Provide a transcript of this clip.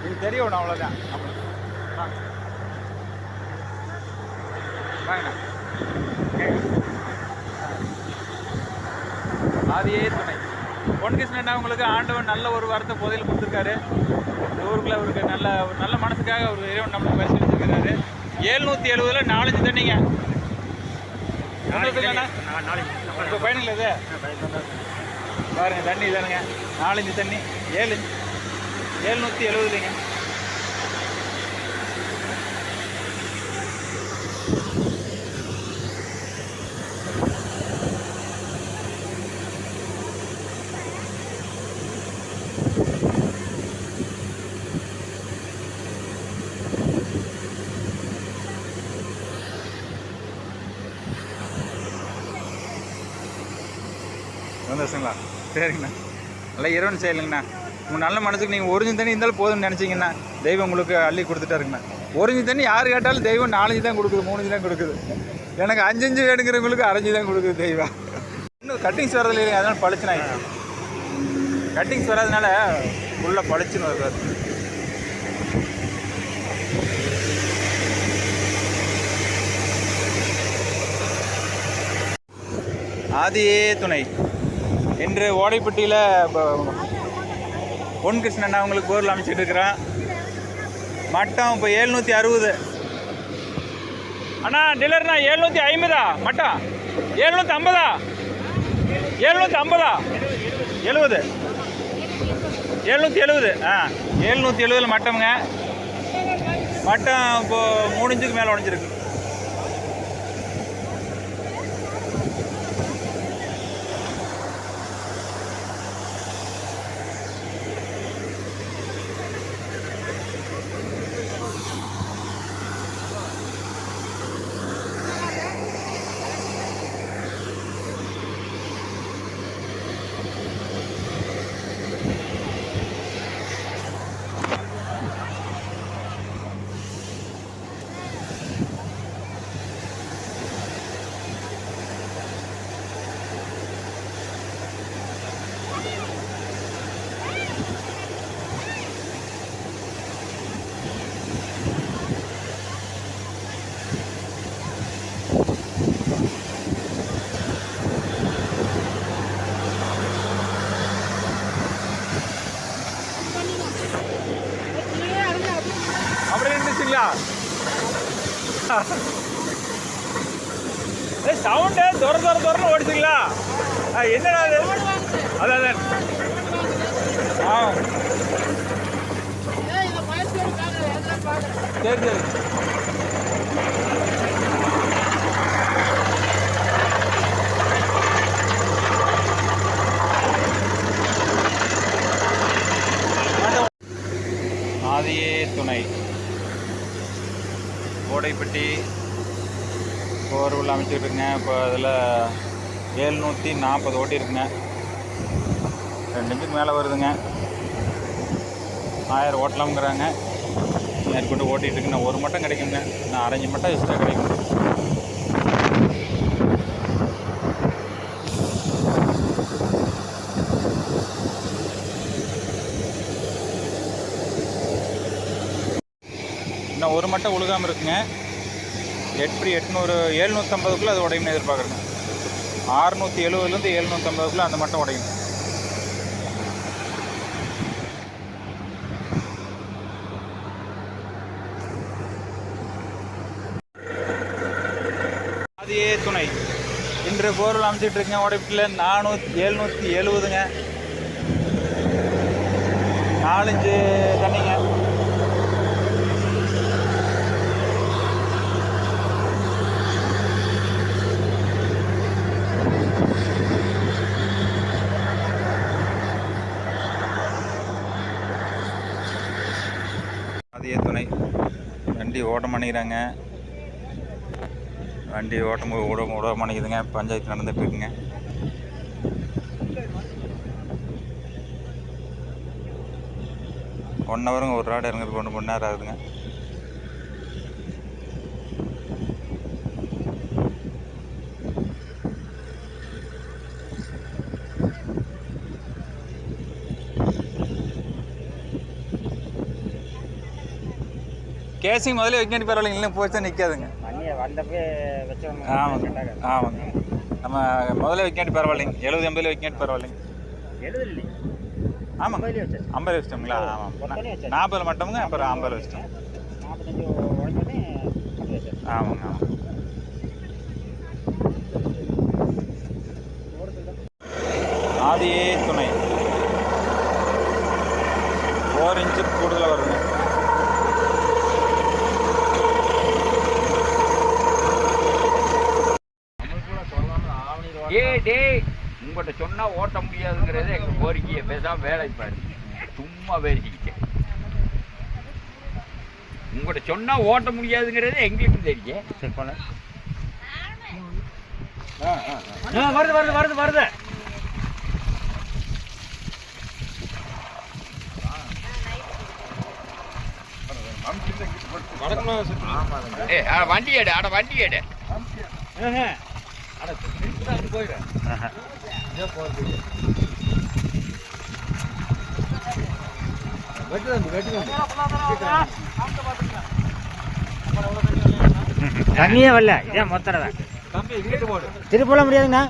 இது தெரியணும் அவ்வளோதான். நம்மளுக்கு வாங்கண்ணா. ஆதியே துணை. பொன்கிருஷ்ணன் உங்களுக்கு ஆண்டவன் நல்ல ஒரு வாரத்தை போதையில் கொடுத்துருக்காரு. இந்த ஊருக்குள்ள அவருக்கு நல்ல நல்ல மனசுக்காக அவர் இறைவன் நம்மளுக்கு பரிசீலிச்சிருக்கிறாரு. 770 4 தண்ணிங்க. இப்போ பயணிகள் இது பாருங்க, தண்ணி தானுங்க. 4 தண்ணி 770 இல்லைங்க. சந்தோஷங்களா? சரிங்கண்ணா. நல்லா இறைவன் செய்யலைங்கண்ணா. உங்கள் நல்ல மனசுக்கு நீங்கள் ஒரிஞ்சு தண்ணி இருந்தாலும் போதும்னு நினச்சிங்கன்னா தெய்வம் உங்களுக்கு அள்ளி கொடுத்துட்டாருங்கண்ணா. ஒரிஞ்சு தண்ணி யார் கேட்டாலும் தெய்வம் 4 தான் கொடுக்குது, 3 தான் கொடுக்குது. எனக்கு 5 வேணுங்கிறவங்களுக்கு 6 தான் கொடுக்குது தெய்வம். இன்னும் கட்டிங்ஸ் வரதில்லை இல்லைங்க, அதனால் பளிச்சுனா கட்டிங்ஸ் வராதனால ஃபுல்லாக பளிச்சுன்னு வருவார். ஆதியே துணை. இன்று ஓடைப்பட்டியில் பொன்கிருஷ்ணன் அவங்களுக்கு போரில் அமைச்சிட்டு இருக்கிறான். மட்டம் இப்போ 760. அண்ணா டீலர்ண்ணா 750 மட்டம் 750 750 70 770. 770 மட்டமுங்க. மட்டம் இப்போது 3 இன்ச்சுக்கு மேலே உடஞ்சிருக்கு. அப்படி இருந்துச்சுங்களா? சவுண்டு துறன்னு ஓடிச்சுங்களா? என்னடா அது? அதான் சரி சரி. ஆதியே துணை. ஓடைப்பட்டி போர்வெல் அமைச்சிட்ருக்குங்க. இப்போ அதில் 740 ஓட்டி இருக்குங்க. 2 இன்ச்சுக்கு மேலே வருதுங்க. 1000 ஓட்டலாம்ங்கிறாங்க. மேற்கொண்டு ஓட்டிகிட்டு இருக்குண்ணா. ஒரு மட்டம் கிடைக்குங்க. நான் 1/2 மட்டம் எக்ஸ்ட்ரா கிடைக்கும். இன்னும் ஒரு மட்டம் உழுகாமல் இருக்குங்க. 800 750க்குள்ளே அது உடையும்னு எதிர்பார்க்குறேங்க. 670லேருந்து 750க்குள்ளே அந்த மட்டம் உடையும். ஆதியே துணை. இன்று போர்வெல் அமைச்சிட்டு இருக்குங்க. ஓடைப்பட்டியில் 770ங்க. 4 இன்ச்சு தண்ணிங்க. ஆதியே துணை. வண்டி ஓட்டம் பண்ணிக்கிறாங்க. வண்டி ஓட்டம் விட மாட்டேங்குதுங்க. பஞ்சாயத்து நடந்துட்டு இருக்குங்க. ஒன் ஹவருங்க ஒரு ராடு இறங்குறதுக்கு 1 மணி நேரம் ஆகுதுங்க. கேசிங் முதல்ல வைக்காட்டி பரவாயில்லைங்க, இல்லை போச்சு நிற்காதுங்க. ஆமாங்க ஆமாங்க. நம்ம முதல்ல வைக்காட்டி பரவாயில்லைங்க, 70-80 வைக்காட்டி பரவாயில்லைங்க. ஆமாங்க 50 வச்சிட்டோங்களா? ஆமாம் 40 மட்டும்ங்க, அப்புறம் 50 வச்சிட்டோம். ஆமாங்க ஆமாம். ஆதியே துணை 4 இன்ச்சு கூடுதலாக வருங்க. உங்கள்கிட்ட சொன்னா ஓட்ட முடியாதுங்கிறது எங்க கோரிக்கையை பேசாம வேலை பாரு, சும்மா பேசிக்கிட்டேன். உங்கள்கிட்ட சொன்னா ஓட்ட முடியாதுங்கிறது எங்களுக்கு தெரியும். வருது வருது வருது வருது. வண்டி எடு, அட வண்டி எடு. தண்ணியே வரல, இதான் மொத்தம் திருப்பி முடியாதுங்கண்ணா.